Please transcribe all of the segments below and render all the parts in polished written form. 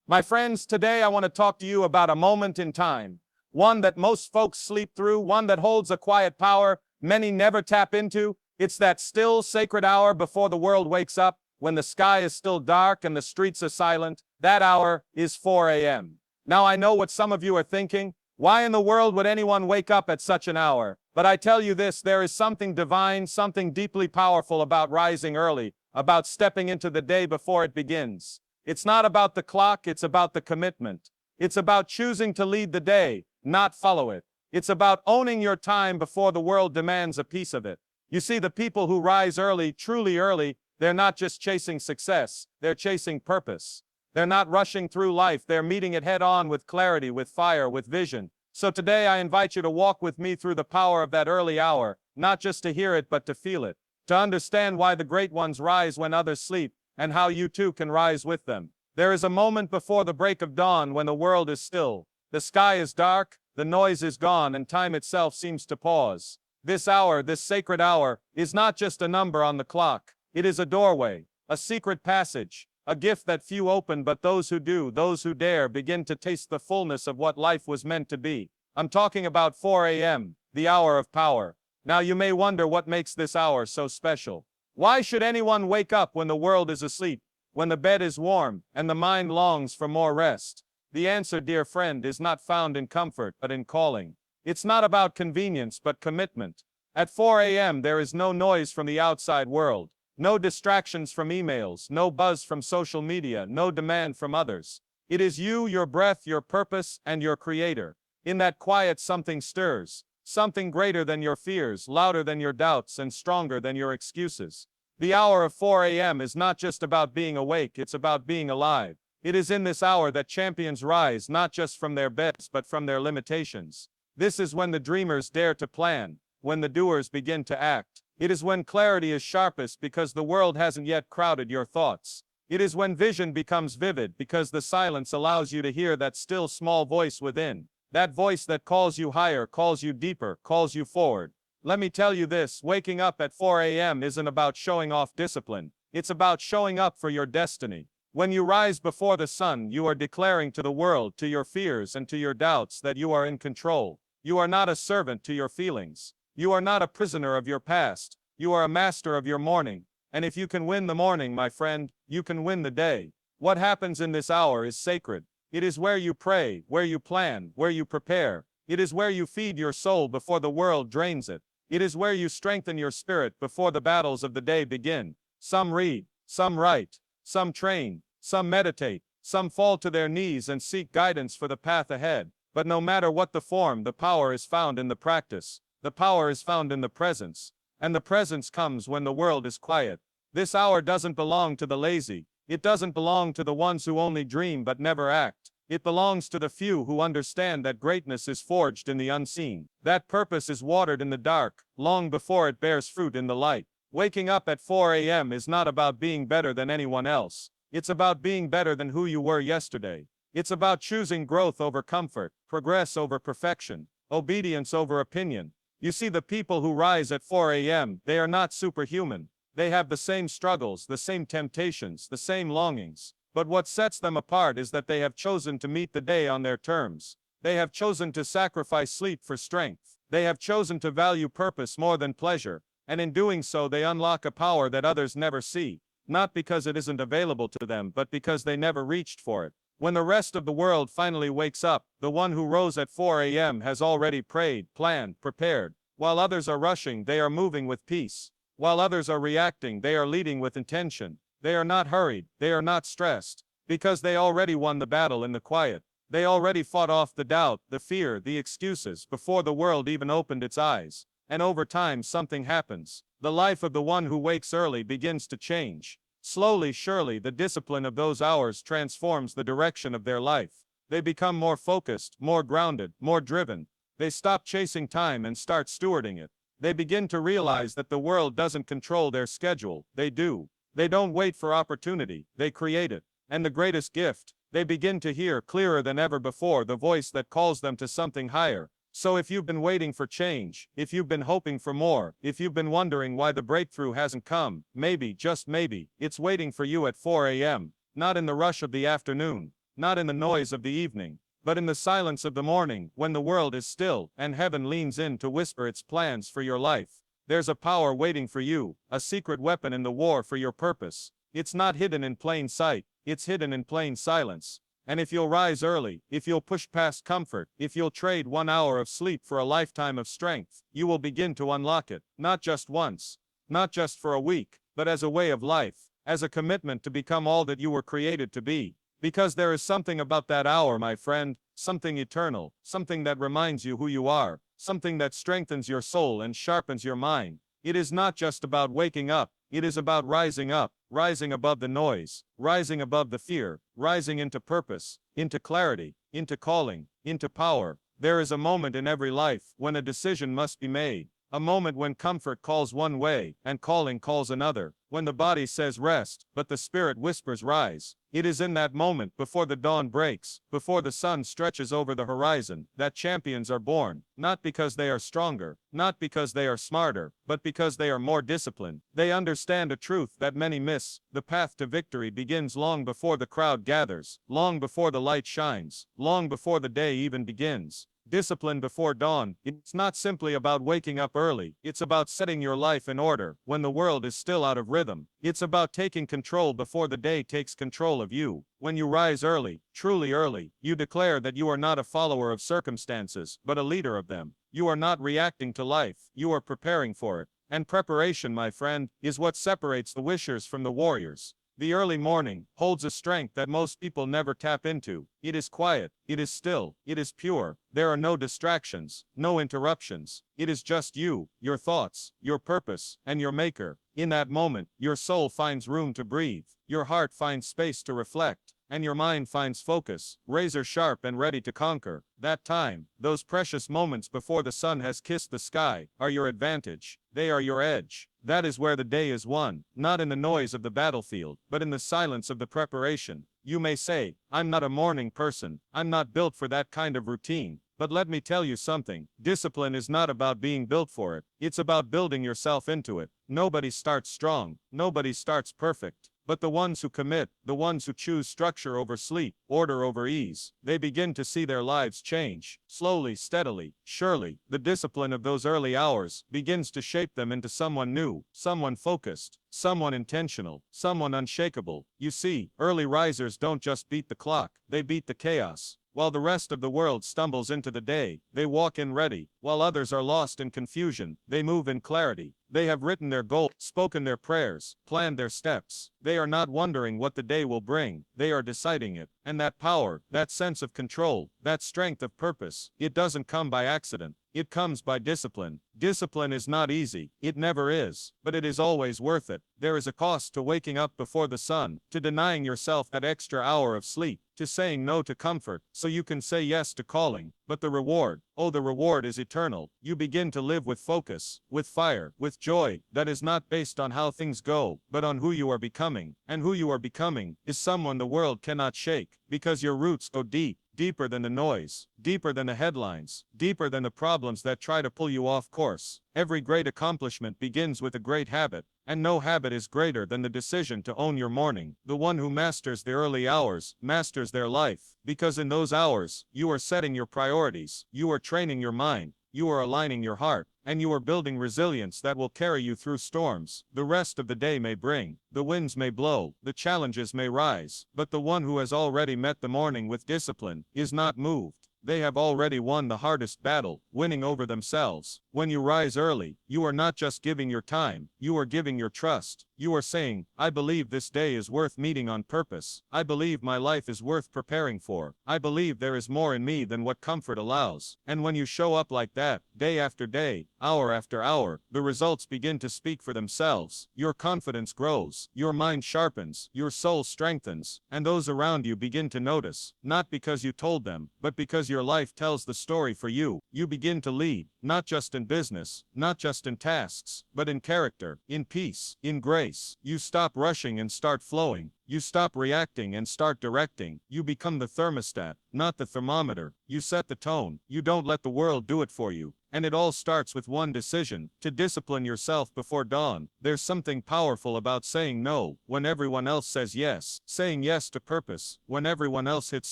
My friends, today I want to talk to you about a moment in time. One that most folks sleep through, one that holds a quiet power many never tap into. It's that still, sacred hour before the world wakes up, when the sky is still dark and the streets are silent. That hour is 4 a.m. Now I know what some of you are thinking. Why in the world would anyone wake up at such an hour? But I tell you this, there is something divine, something deeply powerful about rising early, about stepping into the day before it begins. It's not about the clock, it's about the commitment. It's about choosing to lead the day, not follow it. It's about owning your time before the world demands a piece of it. You see, the people who rise early, truly early, they're not just chasing success, they're chasing purpose. They're not rushing through life, they're meeting it head on with clarity, with fire, with vision. So today I invite you to walk with me through the power of that early hour, not just to hear it but to feel it, to understand why the great ones rise when others sleep, and how you too can rise with them. There is a moment before the break of dawn when the world is still. The sky is dark, the noise is gone, and time itself seems to pause. This hour, this sacred hour, is not just a number on the clock. It is a doorway, a secret passage, a gift that few open, but those who do, those who dare, begin to taste the fullness of what life was meant to be. I'm talking about 4 a.m., the hour of power. Now you may wonder what makes this hour so special. Why should anyone wake up when the world is asleep, when the bed is warm, and the mind longs for more rest? The answer, dear friend, is not found in comfort, but in calling. It's not about convenience, but commitment. At 4 a.m., there is no noise from the outside world. No distractions from emails, no buzz from social media, no demand from others. It is you, your breath, your purpose, and your creator. In that quiet, something stirs. Something greater than your fears, louder than your doubts, and stronger than your excuses. The hour of 4 a.m. is not just about being awake, it's about being alive. It is in this hour that champions rise, not just from their beds, but from their limitations. This is when the dreamers dare to plan, when the doers begin to act. It is when clarity is sharpest because the world hasn't yet crowded your thoughts. It is when vision becomes vivid because the silence allows you to hear that still small voice within. That voice that calls you higher, calls you deeper, calls you forward. Let me tell you this, waking up at 4 a.m. isn't about showing off discipline. It's about showing up for your destiny. When you rise before the sun, you are declaring to the world, to your fears and to your doubts, that you are in control. You are not a servant to your feelings. You are not a prisoner of your past. You are a master of your morning. And if you can win the morning, my friend, you can win the day. What happens in this hour is sacred. It is where you pray, where you plan, where you prepare. It is where you feed your soul before the world drains it. It is where you strengthen your spirit before the battles of the day begin. Some read, some write, some train, some meditate, some fall to their knees and seek guidance for the path ahead. But no matter what the form, the power is found in the practice. The power is found in the presence. And the presence comes when the world is quiet. This hour doesn't belong to the lazy. It doesn't belong to the ones who only dream but never act. It belongs to the few who understand that greatness is forged in the unseen. That purpose is watered in the dark, long before it bears fruit in the light. Waking up at 4 a.m. is not about being better than anyone else. It's about being better than who you were yesterday. It's about choosing growth over comfort, progress over perfection, obedience over opinion. You see, the people who rise at 4 a.m., they are not superhuman. They have the same struggles, the same temptations, the same longings. But what sets them apart is that they have chosen to meet the day on their terms. They have chosen to sacrifice sleep for strength. They have chosen to value purpose more than pleasure. And in doing so, they unlock a power that others never see. Not because it isn't available to them, but because they never reached for it. When the rest of the world finally wakes up, the one who rose at 4 a.m. has already prayed, planned, prepared. While others are rushing, they are moving with peace. While others are reacting, they are leading with intention. They are not hurried, they are not stressed, because they already won the battle in the quiet. They already fought off the doubt, the fear, the excuses, before the world even opened its eyes. And over time, something happens. The life of the one who wakes early begins to change. Slowly, surely, the discipline of those hours transforms the direction of their life. They become more focused, more grounded, more driven. They stop chasing time and start stewarding it. They begin to realize that the world doesn't control their schedule, they do. They don't wait for opportunity, they create it. And the greatest gift, they begin to hear clearer than ever before the voice that calls them to something higher. So if you've been waiting for change, if you've been hoping for more, if you've been wondering why the breakthrough hasn't come, maybe, just maybe, it's waiting for you at 4 a.m., not in the rush of the afternoon, not in the noise of the evening, but in the silence of the morning, when the world is still and heaven leans in to whisper its plans for your life. There's a power waiting for you, a secret weapon in the war for your purpose. It's not hidden in plain sight, it's hidden in plain silence. And if you'll rise early, if you'll push past comfort, if you'll trade 1 hour of sleep for a lifetime of strength, you will begin to unlock it, not just once, not just for a week, but as a way of life, as a commitment to become all that you were created to be. Because there is something about that hour, my friend, something eternal, something that reminds you who you are, something that strengthens your soul and sharpens your mind. It is not just about waking up, it is about rising up, rising above the noise, rising above the fear, rising into purpose, into clarity, into calling, into power. There is a moment in every life when a decision must be made. A moment when comfort calls one way and calling calls another, when the body says rest, but the spirit whispers rise. It is in that moment, before the dawn breaks, before the sun stretches over the horizon, that champions are born, not because they are stronger, not because they are smarter, but because they are more disciplined. They understand a truth that many miss. The path to victory begins long before the crowd gathers, long before the light shines, long before the day even begins. Discipline before dawn. It's not simply about waking up early. It's about setting your life in order when the world is still out of rhythm. It's about taking control before the day takes control of you. When you rise early, truly early, you declare that you are not a follower of circumstances, but a leader of them. You are not reacting to life. You are preparing for it. And preparation, my friend, is what separates the wishers from the warriors. The early morning holds a strength that most people never tap into. It is quiet, it is still, it is pure. There are no distractions, no interruptions. It is just you, your thoughts, your purpose, and your maker. In that moment, your soul finds room to breathe, your heart finds space to reflect, and your mind finds focus, razor sharp and ready to conquer. That time, those precious moments before the sun has kissed the sky, are your advantage. They are your edge. That is where the day is won, not in the noise of the battlefield, but in the silence of the preparation. You may say, I'm not a morning person, I'm not built for that kind of routine. But let me tell you something, discipline is not about being built for it, it's about building yourself into it. Nobody starts strong, nobody starts perfect. But the ones who commit, the ones who choose structure over sleep, order over ease, they begin to see their lives change. Slowly, steadily, surely, the discipline of those early hours begins to shape them into someone new, someone focused, someone intentional, someone unshakable. You see, early risers don't just beat the clock, they beat the chaos. While the rest of the world stumbles into the day, they walk in ready. While others are lost in confusion, they move in clarity. They have written their goals, spoken their prayers, planned their steps. They are not wondering what the day will bring, they are deciding it. And that power, that sense of control, that strength of purpose, it doesn't come by accident. It comes by discipline. Discipline is not easy, it never is, but it is always worth it. There is a cost to waking up before the sun, to denying yourself that extra hour of sleep, to saying no to comfort, so you can say yes to calling. But the reward, oh, the reward is eternal. You begin to live with focus, with fire, with joy, that is not based on how things go, but on who you are becoming. And who you are becoming is someone the world cannot shake, because your roots go deep. Deeper than the noise, deeper than the headlines, deeper than the problems that try to pull you off course. Every great accomplishment begins with a great habit, and no habit is greater than the decision to own your morning. The one who masters the early hours, masters their life, because in those hours, you are setting your priorities, you are training your mind, you are aligning your heart, and you are building resilience that will carry you through storms the rest of the day may bring. The winds may blow, the challenges may rise, but the one who has already met the morning with discipline is not moved. They have already won the hardest battle, winning over themselves. When you rise early, you are not just giving your time, you are giving your trust. You are saying, I believe this day is worth meeting on purpose. I believe my life is worth preparing for. I believe there is more in me than what comfort allows. And when you show up like that, day after day, hour after hour, the results begin to speak for themselves. Your confidence grows, your mind sharpens, your soul strengthens, and those around you begin to notice, not because you told them, but because your life tells the story for you. You begin to lead, not just in business, not just in tasks, but in character, in peace, in grace. You stop rushing and start flowing. You stop reacting and start directing. You become the thermostat, not the thermometer. You set the tone. You don't let the world do it for you. And it all starts with one decision: to discipline yourself before dawn. There's something powerful about saying no when everyone else says yes. Saying yes to purpose when everyone else hits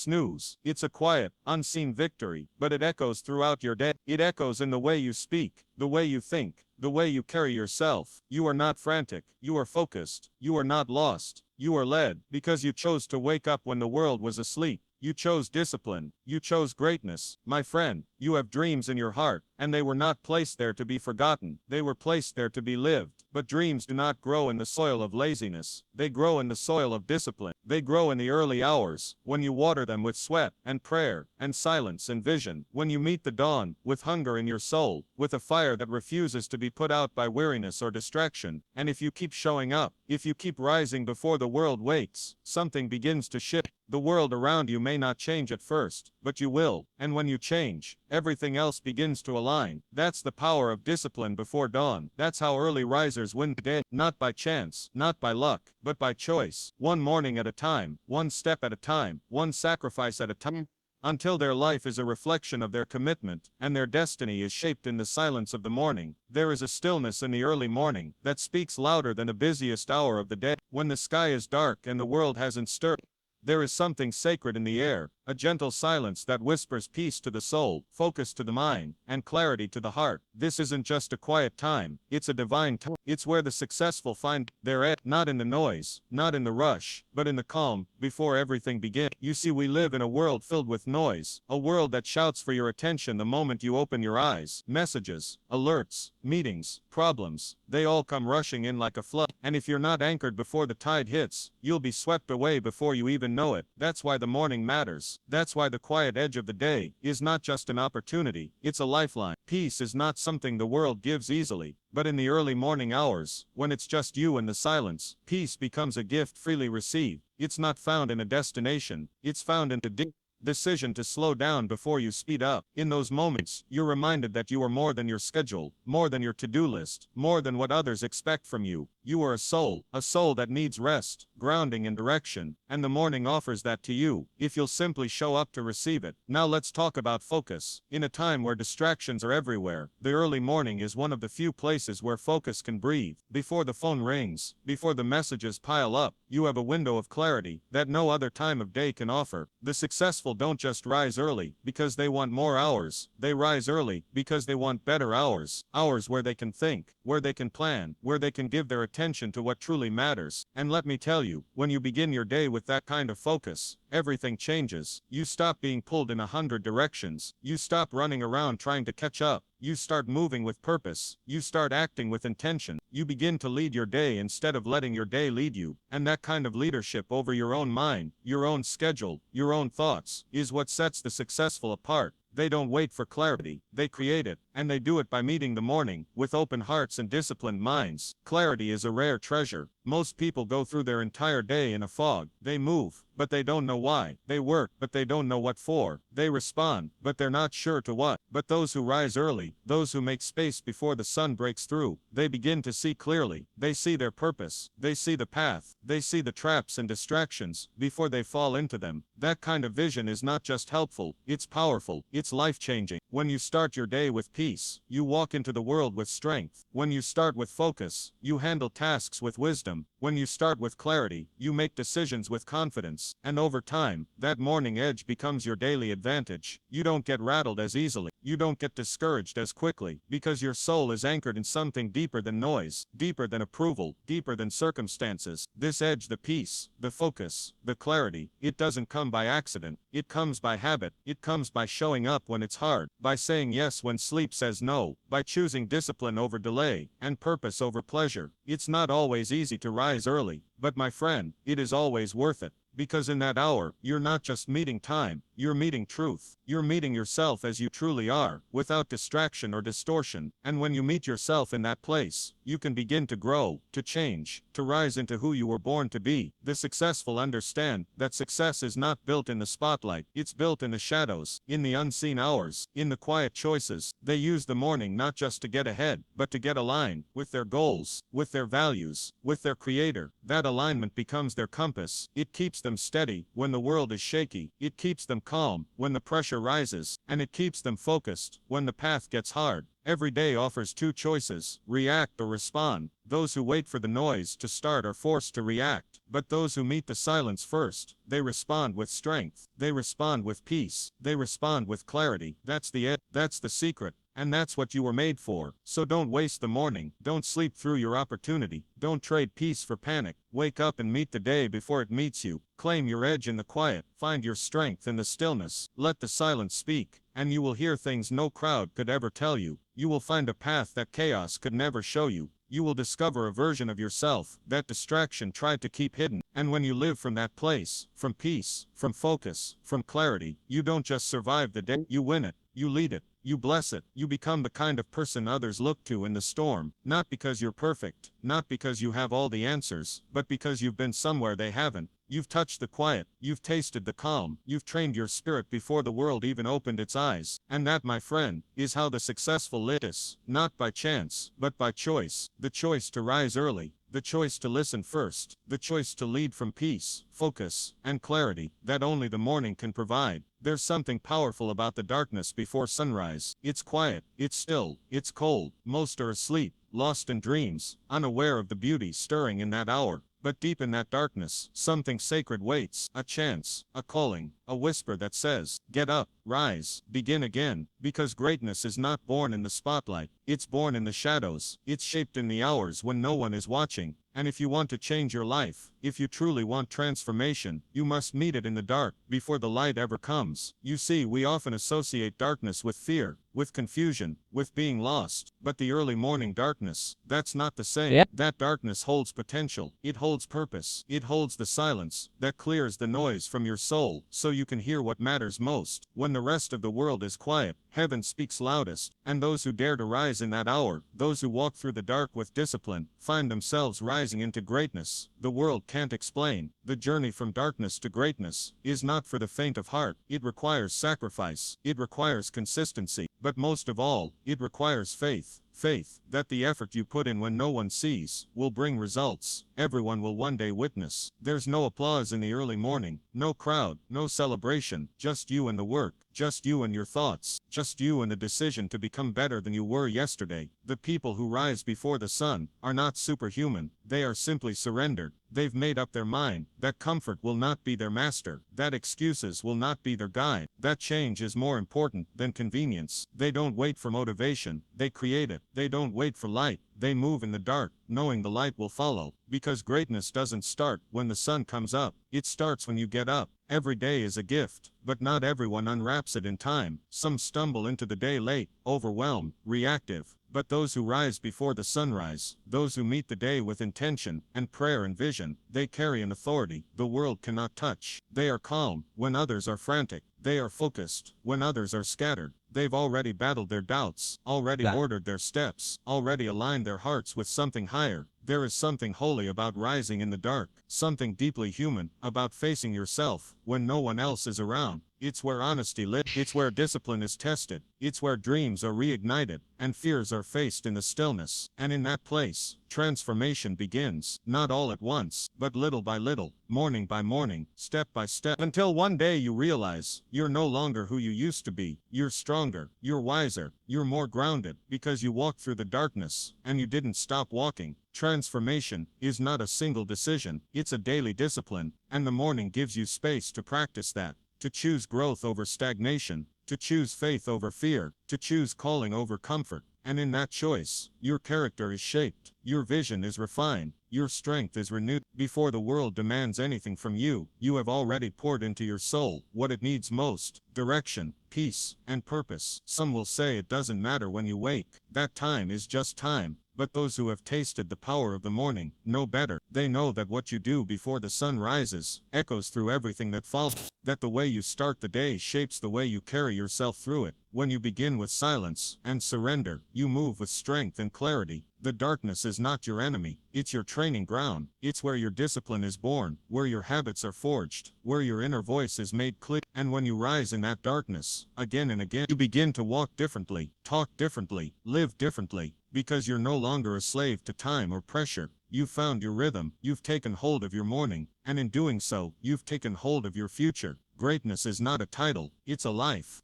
snooze. It's a quiet, unseen victory, but it echoes throughout your day. It echoes in the way you speak, the way you think, the way you carry yourself. You are not frantic. You are focused. You are not lost. You are led because you chose to wake up when the world was asleep. You chose discipline. You chose greatness. My friend, you have dreams in your heart, and they were not placed there to be forgotten. They were placed there to be lived. But dreams do not grow in the soil of laziness. They grow in the soil of discipline. They grow in the early hours, when you water them with sweat and prayer and silence and vision. When you meet the dawn, with hunger in your soul, with a fire that refuses to be put out by weariness or distraction. And if you keep showing up, if you keep rising before the world wakes, something begins to shift. The world around you may not change at first, but you will. And when you change, everything else begins to align. That's the power of discipline before dawn. That's how early risers win the day. Not by chance, not by luck, but by choice. One morning at a time, one step at a time, one sacrifice at a time, until their life is a reflection of their commitment, and their destiny is shaped in the silence of the morning. There is a stillness in the early morning that speaks louder than the busiest hour of the day. When the sky is dark and the world hasn't stirred, there is something sacred in the air, a gentle silence that whispers peace to the soul, focus to the mind, and clarity to the heart. This isn't just a quiet time, it's a divine time. It's where the successful find their edge, not in the noise, not in the rush, but in the calm, before everything begins. You see, we live in a world filled with noise, a world that shouts for your attention the moment you open your eyes. Messages, alerts, meetings, problems, they all come rushing in like a flood. And if you're not anchored before the tide hits, you'll be swept away before you even know it. That's why the morning matters. That's why the quiet edge of the day is not just an opportunity, it's a lifeline. Peace is not something the world gives easily, but in the early morning hours, when it's just you and the silence, peace becomes a gift freely received. It's not found in a destination, it's found in the decision to slow down before you speed up. In those moments, you're reminded that you are more than your schedule, more than your to-do list, more than what others expect from you. You are a soul that needs rest, grounding, and direction, and the morning offers that to you, if you'll simply show up to receive it. Now let's talk about focus. In a time where distractions are everywhere, the early morning is one of the few places where focus can breathe. Before the phone rings, before the messages pile up, you have a window of clarity that no other time of day can offer. The successful don't just rise early because they want more hours. They rise early because they want better hours. Hours where they can think, where they can plan, where they can give their attention to what truly matters. And let me tell you, when you begin your day with that kind of focus, everything changes. You stop being pulled in 100 directions. You stop running around trying to catch up. You start moving with purpose. You start acting with intention. You begin to lead your day instead of letting your day lead you. And that kind of leadership over your own mind, your own schedule, your own thoughts, is what sets the successful apart. They don't wait for clarity, they create it, and they do it by meeting the morning with open hearts and disciplined minds. Clarity is a rare treasure. Most people go through their entire day in a fog. They move, but they don't know why. They work, but they don't know what for. They respond, but they're not sure to what. But those who rise early, those who make space before the sun breaks through, they begin to see clearly. They see their purpose. They see the path. They see the traps and distractions before they fall into them. That kind of vision is not just helpful, it's powerful, it's life-changing. When you start your day with peace, you walk into the world with strength. When you start with focus, you handle tasks with wisdom. When you start with clarity, you make decisions with confidence. And over time, that morning edge becomes your daily advantage. You don't get rattled as easily. You don't get discouraged as quickly, because your soul is anchored in something deeper than noise, deeper than approval, deeper than circumstances. This edge, the peace, the focus, the clarity, it doesn't come by accident. It comes by habit. It comes by showing up when it's hard, by saying yes when sleep says no, by choosing discipline over delay, and purpose over pleasure. It's not always easy to rise early, but my friend, it is always worth it. because in that hour, you're not just meeting time, you're meeting truth. You're meeting yourself as you truly are, without distraction or distortion. And when you meet yourself in that place, you can begin to grow, to change, to rise into who you were born to be. The successful understand that success is not built in the spotlight, it's built in the shadows, in the unseen hours, in the quiet choices. They use the morning not just to get ahead, but to get aligned with their goals, with their values, with their creator. That alignment becomes their compass. It keeps them steady when the world is shaky. It keeps them calm when the pressure rises, and it keeps them focused when the path gets hard. Every day offers two choices: react or respond. Those who wait for the noise to start are forced to react, but those who meet the silence first, they respond with strength. They respond with peace. They respond with clarity. That's the it. That's the secret. And that's what you were made for. So don't waste the morning. Don't sleep through your opportunity. Don't trade peace for panic. Wake up and meet the day before it meets you. Claim your edge in the quiet. Find your strength in the stillness. Let the silence speak, and you will hear things no crowd could ever tell you. You will find a path that chaos could never show you. You will discover a version of yourself that distraction tried to keep hidden. And when you live from that place, from peace, from focus, from clarity, you don't just survive the day, you win it. You lead it. You bless it. You become the kind of person others look to in the storm, not because you're perfect, not because you have all the answers, but because you've been somewhere they haven't. You've touched the quiet, you've tasted the calm, you've trained your spirit before the world even opened its eyes. And that, my friend, is how the successful live is, not by chance, but by choice. The choice to rise early, the choice to listen first, the choice to lead from peace, focus, and clarity that only the morning can provide. There's something powerful about the darkness before sunrise. It's quiet, it's still, it's cold. Most are asleep, lost in dreams, unaware of the beauty stirring in that hour. But deep in that darkness, something sacred waits, a chance, a calling, a whisper that says, get up, rise, begin again, because greatness is not born in the spotlight, it's born in the shadows, it's shaped in the hours when no one is watching. And if you want to change your life, if you truly want transformation, you must meet it in the dark, before the light ever comes. You see, we often associate darkness with fear, with confusion, with being lost. But the early morning darkness, that's not the same. Yeah. That darkness holds potential. It holds purpose. It holds the silence that clears the noise from your soul, so you can hear what matters most. When the rest of the world is quiet, heaven speaks loudest. And those who dare to rise in that hour, those who walk through the dark with discipline, find themselves rising into greatness the world can't explain. The journey from darkness to greatness is not for the faint of heart. It requires sacrifice. It requires consistency. But most of all, it requires faith. Faith that the effort you put in when no one sees will bring results everyone will one day witness. There's no applause in the early morning, no crowd, no celebration, just you and the work, just you and your thoughts, just you and the decision to become better than you were yesterday. The people who rise before the sun are not superhuman, they are simply surrendered. They've made up their mind that comfort will not be their master, that excuses will not be their guide, that change is more important than convenience. They don't wait for motivation, they create it. They don't wait for light, they move in the dark, knowing the light will follow. Because greatness doesn't start when the sun comes up, it starts when you get up. Every day is a gift, but not everyone unwraps it in time. Some stumble into the day late, overwhelmed, reactive. But those who rise before the sunrise, those who meet the day with intention and prayer and vision, they carry an authority the world cannot touch. They are calm when others are frantic. They are focused when others are scattered. They've already battled their doubts, already ordered their steps, already aligned their hearts with something higher. There is something holy about rising in the dark, something deeply human about facing yourself when no one else is around. It's where honesty lives, it's where discipline is tested, it's where dreams are reignited, and fears are faced in the stillness. And in that place, transformation begins, not all at once, but little by little, morning by morning, step by step, until one day you realize you're no longer who you used to be. You're stronger, you're wiser, you're more grounded, because you walked through the darkness, and you didn't stop walking. Transformation is not a single decision, it's a daily discipline, and the morning gives you space to practice that. To choose growth over stagnation, to choose faith over fear, to choose calling over comfort. And in that choice, your character is shaped, your vision is refined, your strength is renewed. Before the world demands anything from you, you have already poured into your soul what it needs most: direction, peace, and purpose. Some will say it doesn't matter when you wake. That time is just time. But those who have tasted the power of the morning know better. They know that what you do before the sun rises echoes through everything that follows, that the way you start the day shapes the way you carry yourself through it. When you begin with silence and surrender, you move with strength and clarity. The darkness is not your enemy, it's your training ground. It's where your discipline is born, where your habits are forged, where your inner voice is made clear. And when you rise in that darkness, again and again, you begin to walk differently, talk differently, live differently, because you're no longer a slave to time or pressure. You've found your rhythm, you've taken hold of your morning, and in doing so, you've taken hold of your future. Greatness is not a title, it's a life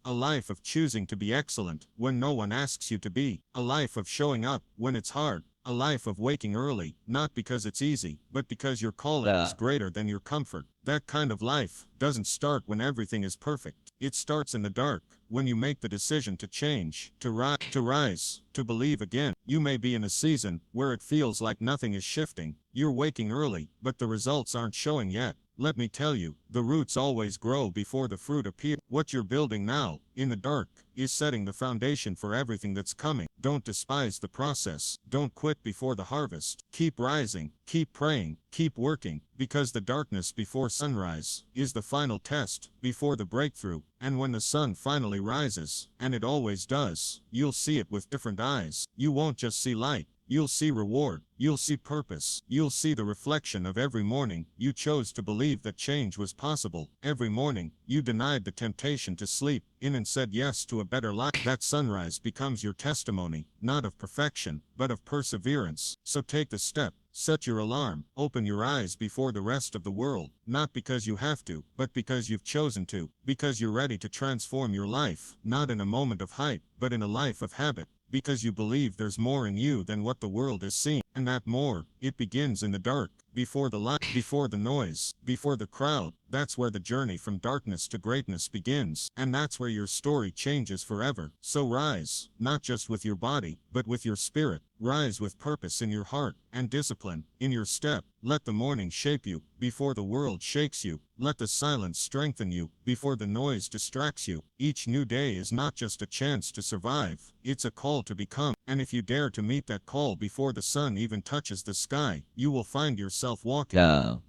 of choosing to be excellent when no one asks you to be, a life of showing up when it's hard, a life of waking early, not because it's easy, but because your calling is greater than your comfort. That kind of life doesn't start when everything is perfect. It starts in the dark, when you make the decision to change, to rise, to believe again. You may be in a season where it feels like nothing is shifting. You're waking early, but the results aren't showing yet. Let me tell you, the roots always grow before the fruit appears. What you're building now, in the dark, is setting the foundation for everything that's coming. Don't despise the process. Don't quit before the harvest. Keep rising, keep praying, keep working, because the darkness before sunrise is the final test before the breakthrough. And when the sun finally rises, and it always does, you'll see it with different eyes. You won't just see light. You'll see reward, you'll see purpose, you'll see the reflection of every morning you chose to believe that change was possible. Every morning, you denied the temptation to sleep in and said yes to a better life. That sunrise becomes your testimony, not of perfection, but of perseverance. So take the step. Set your alarm, open your eyes before the rest of the world, not because you have to, but because you've chosen to, because you're ready to transform your life, not in a moment of hype, but in a life of habit. Because you believe there's more in you than what the world is seeing. And that more, it begins in the dark, before the light, before the noise, before the crowd. That's where the journey from darkness to greatness begins. And that's where your story changes forever. So rise, not just with your body, but with your spirit. Rise with purpose in your heart, and discipline in your step. Let the morning shape you, before the world shakes you. Let the silence strengthen you, before the noise distracts you. Each new day is not just a chance to survive, it's a call to become. And if you dare to meet that call before the sun even touches the sky, you will find yourself walking,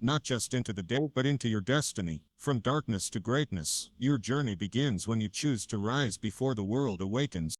not just into the day, but into your destiny. From darkness to greatness, your journey begins when you choose to rise before the world awakens.